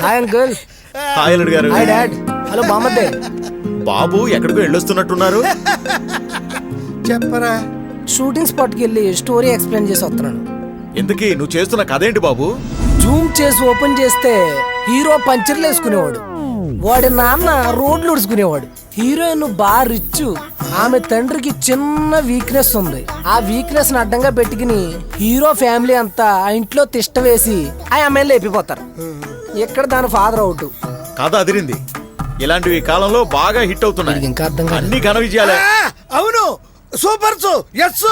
Hi uncle. Hi అల్లుడు గారు. Hi dad. Hello బామ్మద్దే. బాబు ఎక్కడికో వెళ్ళొస్తున్నట్టున్నారు. చెప్పరా. షూటింగ్ స్పాట్కి వెళ్ళి స్టోరీ ఎక్స్ప్లెయిన్ చేసి వస్తున్నాను. ఎందుకీ నువ్వు చేస్తున్న కథ ఏంటి బాబు? జూమ్ చేసి ఓపెన్ చేస్తే హీరో పంచర్లు వేసుకునేవాడు, వాడి నాన్న రోడ్లు ఉడుచుకునేవాడు. హీరోయిన్ బాగా రిచ్, ఆమె తండ్రికి చిన్న వీక్నెస్ ఉంది. ఆ వీక్నెస్ ని అడ్డంగా పెట్టుకుని హీరో ఫ్యామిలీ అంతా ఆ ఇంట్లో తిష్ట వేసి ఆ అమ్మాయిని లేపిపోతారు. ఇక్కడ దాని ఫాదర్ అవుట్. కథ అదిరింది. ఇలాంటివి ఈ కాలంలో బాగా హిట్ అవుతున్నాయి. ఇంకా అర్థం కాదు. అన్ని ఘన విజయాలే. అవును, సూపర్ ఎస్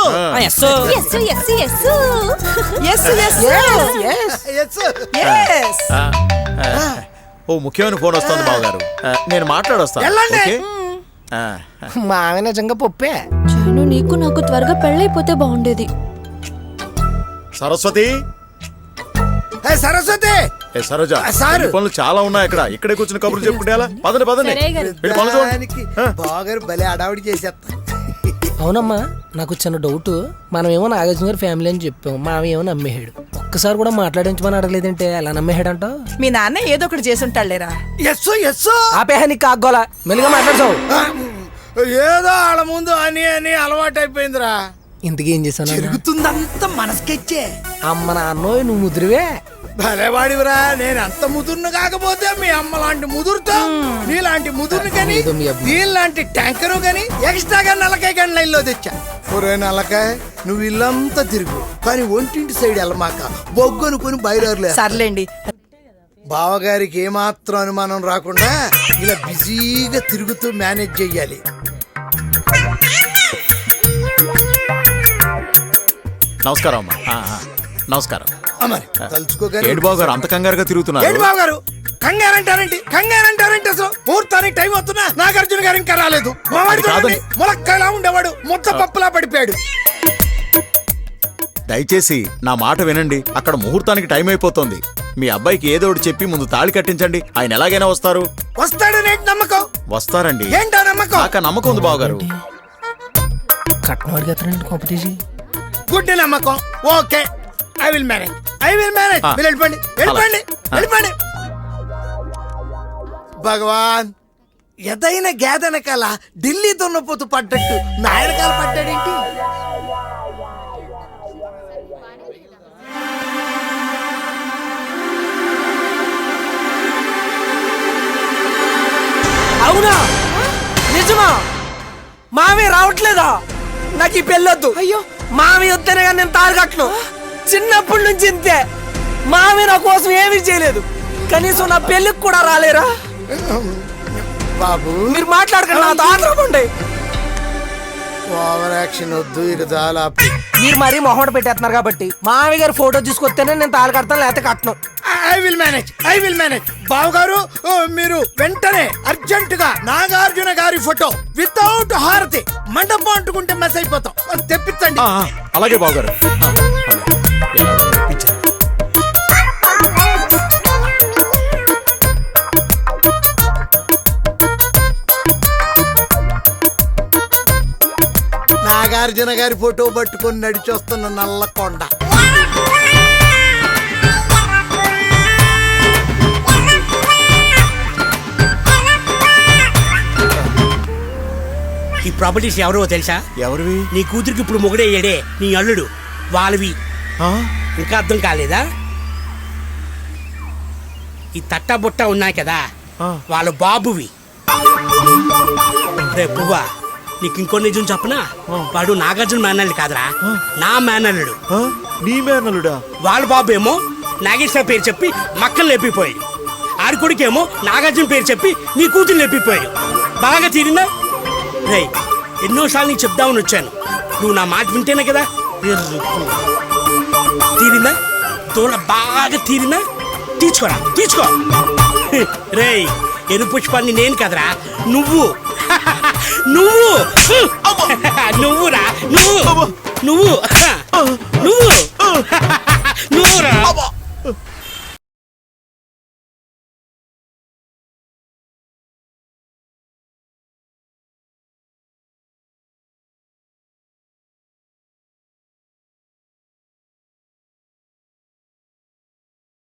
ఓ ముఖ్యమైన ఫోన్ వస్తుంది బావగారు, నేను మాట్లాడొస్తాను. వెళ్ళండి. ఓకే? మా ఆమె నిజంగా పప్పే. చాను నీకు నాకు త్వరగా పెళ్ళైపోతే బాగుండేది. సరస్వతి, సరస్వతి. ఏ సరోజ, సార్. ఈ పనులు చాలా ఉన్నాయి. ఇక్కడే కూర్చుని కబుర్లు చెప్పుకుంటే ఎలా? పదండి పదండి. వెళ్ళి పనులు చూడండి. బాగారు భలే అడావిడి చేసేస్తా. అవునమ్మా, నాకు చిన్న డౌట్. మనం ఏమో నాగార్జున గారి ఫ్యామిలీ అని చెప్పాం, మావి ఏమో నమ్మేహాడు. ఒక్కసారి కూడా మాట్లాడించమని అడగలేదంటే ఎలా నమ్మేహాడంట? మీ నాన్న ఏదో ఒకటి చేసి ఉంటాడులేరా. ఎస్ ఆపేహాని కాగోలా, మెల్లిగా మాట్లాడతావు. ఏదో వాళ్ళ ముందు అని అని అలవాటైపోయిందిరా. ఇంతకీ ఏం చేశాను? తిరుగుతుందంతా మనసుకెచ్చే. అమ్మ నాన్నోయ్, నువ్వు ముదిరివే. భలేవాడివిరా. నేను అంత ముదురును కాకపోతే మీ అమ్మ లాంటి ముదురుతో నీలాంటి ముదురుని కానీ ఏదో మీ అమ్మ. దీనిలాంటి ట్యాంకరు కానీ ఎక్స్ట్రాగా నల్లకాయ కానీ లైన్లో తెచ్చా. ఒరే నల్లకాయ, నువ్వు ఇల్లంతా తిరుగు కానీ ఒంటింటి సైడ్ వెళ్ళమాక, బొగ్గనుకొని బయలుదేరలే. సర్లేండి. బావగారికి ఏమాత్రం అనుమానం రాకుండా ఇలా బిజీగా తిరుగుతూ మేనేజ్ చెయ్యాలి. నమస్కారం అమ్మా. నమస్కారం. మరి తలుచుకోగానే ఏడు బాబు గారు అంత కంగారుగా తిరుగుతున్నారు. ఏంటి బాబు గారు కంగారంటారేంటి అసలు? ముహూర్తానికి టైం అవుతున్నా నాగార్జున గారు ఇంకా రాలేదు. మావాడు చూడండి, ములక్కలా ఉండేవాడు ముద్ద పప్పులా పడిపోయాడు. దయచేసి నా మాట వినండి. అక్కడ ముహూర్తానికి టైం అయిపోతుంది. మీ అబ్బాయికి ఏదో ఒకటి చెప్పి ముందు తాళి కట్టించండి. ఆయన ఎలాగైనా వస్తారు. వస్తాడనేటి నమ్మకం? వస్తారండి. ఏంటా నమ్మకం? నాకు నమ్మకం ఉంది బావగారు. కట్నం అడిగేస్తానండి కాంపిటీషన్. గుడ్ నమ్మకం. Okay, I will manage. మీరు వెళ్ళిపోండి. భగవాన్, ఎదైన గేదెనకాల ఢిల్లీ దున్నపోతు పడ్డట్టు నాయనకాల పడ్డాడేంటి? అవునా? నిజమా? మావి రావట్లేదా? నాకు ఈ పెళ్ళొద్దు. అయ్యో, మావి వద్దనే కానీ నేను తారగట్ను. చిన్నప్పటి నుంచి ఇంతే. మావి నా కోసం ఏమీ చేయలేదు, కనీసం నా పెళ్ళికి కూడా రాలేరా? బాబు, మీరు మాట్లాడకండి, నాతో ఆత్రపండి. ఓవర్ యాక్షన్ వద్దు, ఇక చాలా. మీరు మరీ మొహమాట పెట్టేస్తున్నారు కాబట్టి మావి గారి ఫోటో తీసుకొస్తేనే నేను తాళి కడతాను, లేకపోతే కట్టను. I will manage. బావగారు, మీరు వెంటనే అర్జెంట్ గా నాగార్జున గారి ఫోటో వితౌట్ హారతి మండపం అంటుకుంటే మెస్ అయిపోతాం, తెప్పించండి. అలాగే బావగారు. నాగార్జున గారి ఫోటో పట్టుకొని నడిచొస్తున్న నల్లకొండ. ఈ ప్రాపర్టీస్ ఎవరో తెలుసా? ఎవరివి? నీ కూతురికి ఇప్పుడు మొగుడే అయ్యాడే, నీ అల్లుడు. వాళ్ళవి. ఇంకా అర్థం కాలేదా? ఈ తట్టా బుట్ట ఉన్నాయి కదా, వాళ్ళ బాబువి. రే పువ్వా, నీకు ఇంకో నిజం చెప్పనా? వాడు నాగార్జున మేనల్లుడు కాదురా, నా మేనల్లుడు. నీ మేనల్లుడా? వాళ్ళ బాబు ఏమో నాగేశ్వర పేరు చెప్పి మక్కలు లేపిపోయాడు. ఆడి కొడుకేమో నాగార్జున పేరు చెప్పి నీ కూతురు లేపిపోయాడు. బాగా తీరిందా? రే, ఎన్నోసార్లు నీకు చెప్దామని వచ్చాను, నువ్వు నా మాట వింటేనే కదా. తీరిందా? తోడ బాగా తీరిందా? తీసుకో. రే, ఎరు పుష్పాన్ని నేను కదరా, నువ్వు. నువ్వురా, నువ్వు.